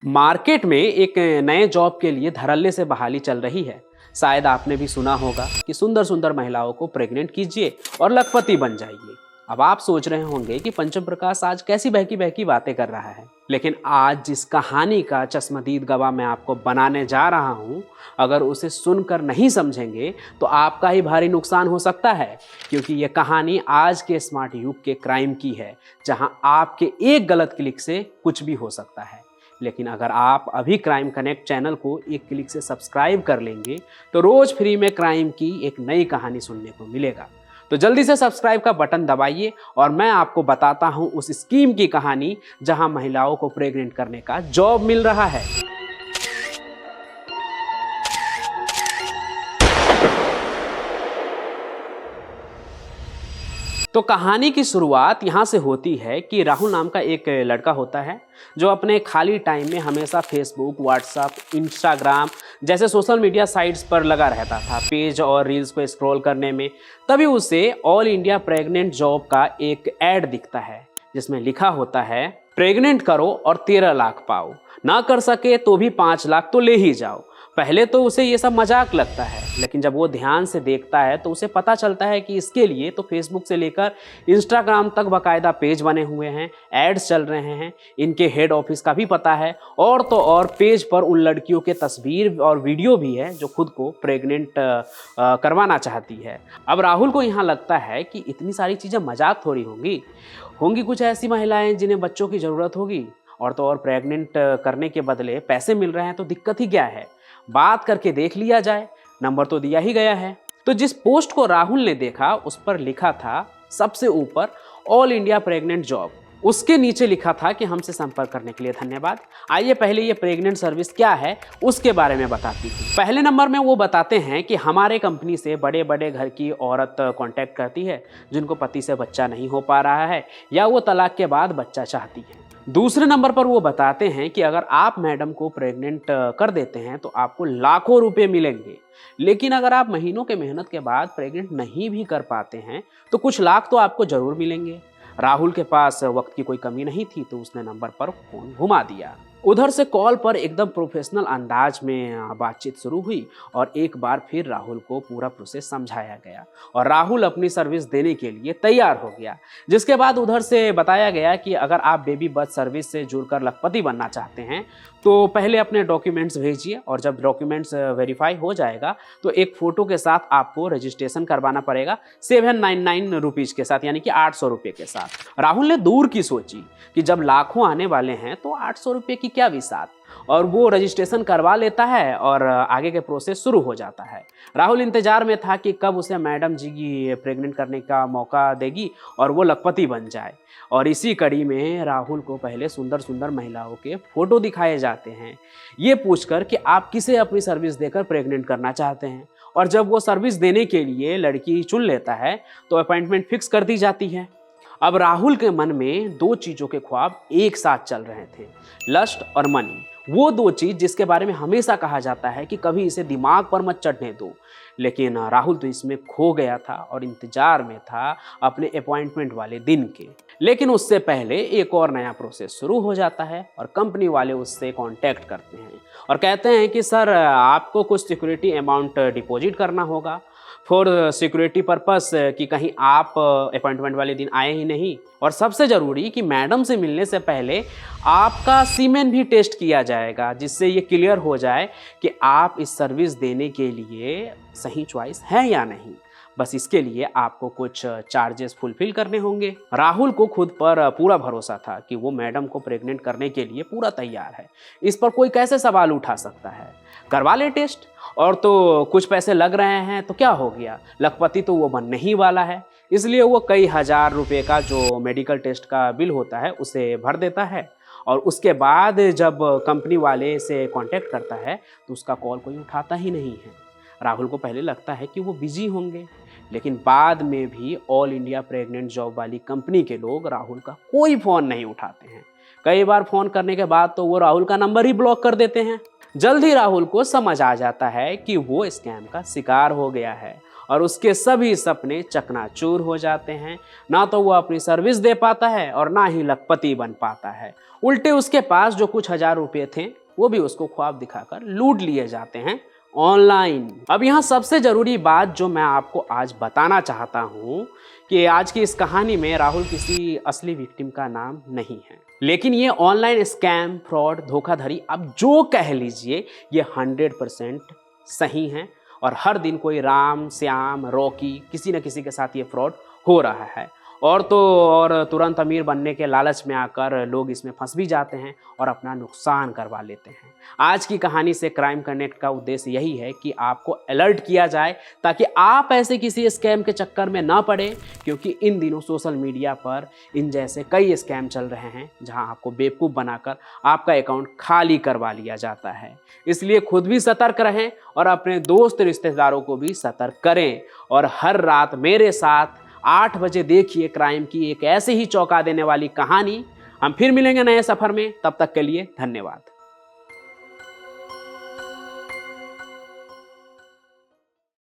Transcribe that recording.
Market में एक नए जॉब के लिए धड़ल्ले से बहाली चल रही है। शायद आपने भी सुना होगा कि सुंदर सुंदर महिलाओं को प्रेग्नेंट कीजिए और लखपति बन जाइए। अब आप सोच रहे होंगे कि पंचम प्रकाश आज कैसी बहकी बहकी बातें कर रहा है, लेकिन आज जिस कहानी का चश्मदीद गवाह मैं आपको बनाने जा रहा हूँ, अगर उसे सुनकर नहीं समझेंगे तो आपका ही भारी नुकसान हो सकता है। क्योंकि ये कहानी आज के स्मार्ट युग के क्राइम की है, जहाँ आपके एक गलत क्लिक से कुछ भी हो सकता है। लेकिन अगर आप अभी क्राइम कनेक्ट चैनल को एक क्लिक से सब्सक्राइब कर लेंगे तो रोज फ्री में क्राइम की एक नई कहानी सुनने को मिलेगा। तो जल्दी से सब्सक्राइब का बटन दबाइए और मैं आपको बताता हूं उस स्कीम की कहानी जहां महिलाओं को प्रेग्नेंट करने का जॉब मिल रहा है। तो कहानी की शुरुआत यहाँ से होती है कि राहुल नाम का एक लड़का होता है जो अपने खाली टाइम में हमेशा फेसबुक, व्हाट्सएप, इंस्टाग्राम जैसे सोशल मीडिया साइट्स पर लगा रहता था, पेज और रील्स को स्क्रॉल करने में। तभी उसे ऑल इंडिया प्रेग्नेंट जॉब का एक ऐड दिखता है जिसमें लिखा होता है, प्रेग्नेंट करो और 13 लाख पाओ, ना कर सके तो भी 5 लाख तो ले ही जाओ। पहले तो उसे ये सब मजाक लगता है, लेकिन जब वो ध्यान से देखता है तो उसे पता चलता है कि इसके लिए तो फेसबुक से लेकर इंस्टाग्राम तक बाकायदा पेज बने हुए हैं, एड्स चल रहे हैं, इनके हेड ऑफिस का भी पता है, और तो और पेज पर उन लड़कियों के तस्वीर और वीडियो भी है जो खुद को प्रेग्नेंट करवाना चाहती है। अब राहुल को यहाँ लगता है कि इतनी सारी चीज़ें मजाक थोड़ी होंगी, कुछ ऐसी महिलाएं जिन्हें बच्चों की ज़रूरत होगी, और तो और प्रेग्नेंट करने के बदले पैसे मिल रहे हैं तो दिक्कत ही क्या है, बात करके देख लिया जाए, नंबर तो दिया ही गया है। तो जिस पोस्ट को राहुल ने देखा उस पर लिखा था सबसे ऊपर ऑल इंडिया प्रेग्नेंट जॉब, उसके नीचे लिखा था कि हमसे संपर्क करने के लिए धन्यवाद। आइए पहले ये प्रेग्नेंट सर्विस क्या है उसके बारे में बताती हूँ। पहले नंबर में वो बताते हैं कि हमारे कंपनी से बड़े बड़े घर की औरत कांटेक्ट करती है जिनको पति से बच्चा नहीं हो पा रहा है या वो तलाक के बाद बच्चा चाहती है। दूसरे नंबर पर वो बताते हैं कि अगर आप मैडम को प्रेग्नेंट कर देते हैं तो आपको लाखों रुपए मिलेंगे, लेकिन अगर आप महीनों के मेहनत के बाद प्रेग्नेंट नहीं भी कर पाते हैं तो कुछ लाख तो आपको जरूर मिलेंगे। राहुल के पास वक्त की कोई कमी नहीं थी तो उसने नंबर पर फोन घुमा दिया। उधर से कॉल पर एकदम प्रोफेशनल अंदाज में बातचीत शुरू हुई और एक बार फिर राहुल को पूरा प्रोसेस समझाया गया और राहुल अपनी सर्विस देने के लिए तैयार हो गया। जिसके बाद उधर से बताया गया कि अगर आप बेबी बर्थ सर्विस से जुड़कर लखपति बनना चाहते हैं तो पहले अपने डॉक्यूमेंट्स भेजिए, और जब डॉक्यूमेंट्स वेरीफाई हो जाएगा तो एक फ़ोटो के साथ आपको रजिस्ट्रेशन करवाना पड़ेगा 799 रुपीज़ के साथ, यानी कि 800 रुपये के साथ। राहुल ने दूर की सोची कि जब लाखों आने वाले हैं तो 800 रुपये की क्या विसात, और वो रजिस्ट्रेशन करवा लेता है और आगे के प्रोसेस शुरू हो जाता है। राहुल इंतजार में था कि कब उसे मैडम जी की प्रेग्नेंट करने का मौका देगी और वो लखपति बन जाए। और इसी कड़ी में राहुल को पहले सुंदर सुंदर महिलाओं के फोटो दिखाए जाते हैं, ये पूछकर कि आप किसे अपनी सर्विस देकर प्रेग्नेंट करना चाहते हैं। और जब वो सर्विस देने के लिए लड़की चुन लेता है तो अपॉइंटमेंट फिक्स कर दी जाती है। अब राहुल के मन में दो चीज़ों के ख्वाब एक साथ चल रहे थे, लस्ट और मनी। वो दो चीज़ जिसके बारे में हमेशा कहा जाता है कि कभी इसे दिमाग पर मत चढ़ने दो, लेकिन राहुल तो इसमें खो गया था और इंतजार में था अपने अपॉइंटमेंट वाले दिन के। लेकिन उससे पहले एक और नया प्रोसेस शुरू हो जाता है और कंपनी वाले उससे कांटेक्ट करते हैं और कहते हैं कि सर आपको कुछ सिक्योरिटी अमाउंट डिपॉजिट करना होगा फॉर सिक्योरिटी पर्पस, कि कहीं आप अपॉइंटमेंट वाले दिन आए ही नहीं। और सबसे ज़रूरी कि मैडम से मिलने से पहले आपका सीमेन भी टेस्ट किया जाएगा, जिससे ये क्लियर हो जाए कि आप इस सर्विस देने के लिए सही चॉइस है या नहीं। बस इसके लिए आपको कुछ चार्जेस फुलफिल करने होंगे। राहुल को खुद पर पूरा भरोसा था कि वो मैडम को प्रेग्नेंट करने के लिए पूरा तैयार है, इस पर कोई कैसे सवाल उठा सकता है। करवा ले टेस्ट, और तो कुछ पैसे लग रहे हैं तो क्या हो गया, लखपति तो वो बनने ही वाला है। इसलिए वो कई हजार रुपए का जो मेडिकल टेस्ट का बिल होता है उसे भर देता है, और उसके बाद जब कंपनी वाले से कांटेक्ट करता है तो उसका कॉल कोई उठाता ही नहीं है। राहुल को पहले लगता है कि वो बिजी होंगे, लेकिन बाद में भी ऑल इंडिया प्रेग्नेंट जॉब वाली कंपनी के लोग राहुल का कोई फ़ोन नहीं उठाते हैं। कई बार फ़ोन करने के बाद तो वो राहुल का नंबर ही ब्लॉक कर देते हैं। जल्द ही राहुल को समझ आ जाता है कि वो स्कैम का शिकार हो गया है और उसके सभी सपने चकनाचूर हो जाते हैं। ना तो वो अपनी सर्विस दे पाता है और ना ही लखपति बन पाता है। उल्टे उसके पास जो कुछ हजार रुपये थे वो भी उसको ख्वाब दिखाकर लूट लिए जाते हैं ऑनलाइन। अब यहाँ सबसे जरूरी बात जो मैं आपको आज बताना चाहता हूँ कि आज की इस कहानी में राहुल किसी असली विक्टिम का नाम नहीं है, लेकिन ये ऑनलाइन स्कैम, फ्रॉड, धोखाधड़ी, अब जो कह लीजिए, ये 100% सही है। और हर दिन कोई राम, श्याम, रॉकी किसी न किसी के साथ ये फ्रॉड हो रहा है। और तुरंत अमीर बनने के लालच में आकर लोग इसमें फंस भी जाते हैं और अपना नुकसान करवा लेते हैं। आज की कहानी से क्राइम कनेक्ट का उद्देश्य यही है कि आपको अलर्ट किया जाए ताकि आप ऐसे किसी स्कैम के चक्कर में ना पड़े, क्योंकि इन दिनों सोशल मीडिया पर इन जैसे कई स्कैम चल रहे हैं जहां आपको बेवकूफ़ बनाकर आपका अकाउंट खाली करवा लिया जाता है। इसलिए खुद भी सतर्क रहें और अपने दोस्त रिश्तेदारों को भी सतर्क करें। और हर रात मेरे साथ 8 बजे देखिए क्राइम की एक ऐसे ही चौंका देने वाली कहानी। हम फिर मिलेंगे नए सफर में, तब तक के लिए धन्यवाद।